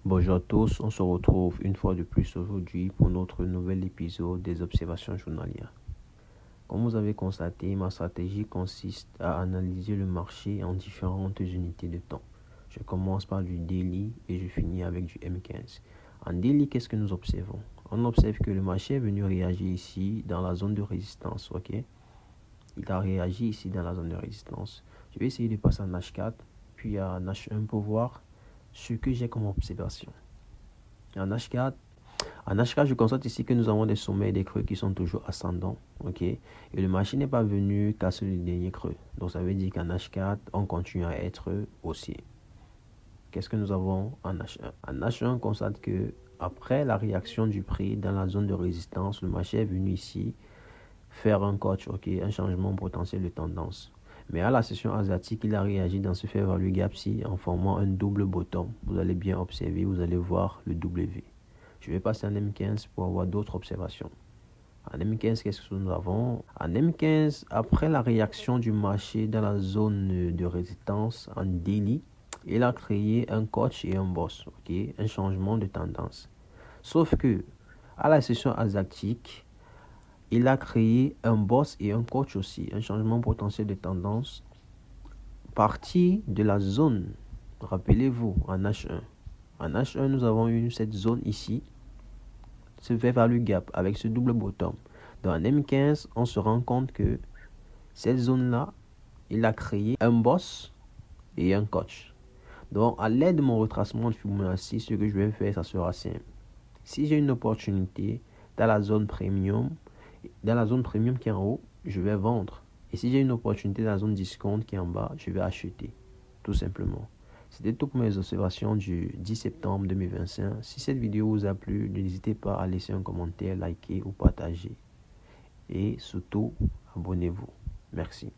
Bonjour à tous, on se retrouve une fois de plus aujourd'hui pour notre nouvel épisode des observations journalières. Comme vous avez constaté, ma stratégie consiste à analyser le marché en différentes unités de temps. Je commence par du daily et je finis avec du M15. En daily, qu'est-ce que nous observons? On observe que le marché est venu réagir ici dans la zone de résistance, ok? Il a réagi ici dans la zone de résistance. Je vais essayer de passer en H4, puis en H1 pour voir ce que j'ai comme observation. En H4, je constate ici que nous avons des sommets et des creux qui sont toujours ascendants. Ok, et le marché n'est pas venu casser le dernier creux. Donc ça veut dire qu'en H4, on continue à être haussier. Qu'est-ce que nous avons en H1? En H1, on constate que après la réaction du prix dans la zone de résistance, le marché est venu ici faire un coach, ok, un changement potentiel de tendance. Mais à la session asiatique, il a réagi dans ce fair value gap-ci en formant un double bottom. Vous allez bien observer, vous allez voir le W. Je vais passer en M15 pour avoir d'autres observations. En M15, qu'est-ce que nous avons? En M15, après la réaction du marché dans la zone de résistance en daily, il a créé un coach et un boss, ok, un changement de tendance. Sauf que à la session asiatique, il a créé un boss et un coach aussi, un changement potentiel de tendance parti de la zone. Rappelez-vous, en H1. En H1, nous avons eu cette zone ici, ce fair value gap avec ce double bottom. Dans M15, on se rend compte que cette zone-là, il a créé un boss et un coach. Donc, à l'aide de mon retracement de Fibonacci, ce que je vais faire, ça sera simple. Si j'ai une opportunité dans la zone premium qui est en haut, je vais vendre. Et si j'ai une opportunité dans la zone discount qui est en bas, je vais acheter. Tout simplement. C'était tout pour mes observations du 10 septembre 2025. Si cette vidéo vous a plu, n'hésitez pas à laisser un commentaire, liker ou partager. Et surtout, abonnez-vous. Merci.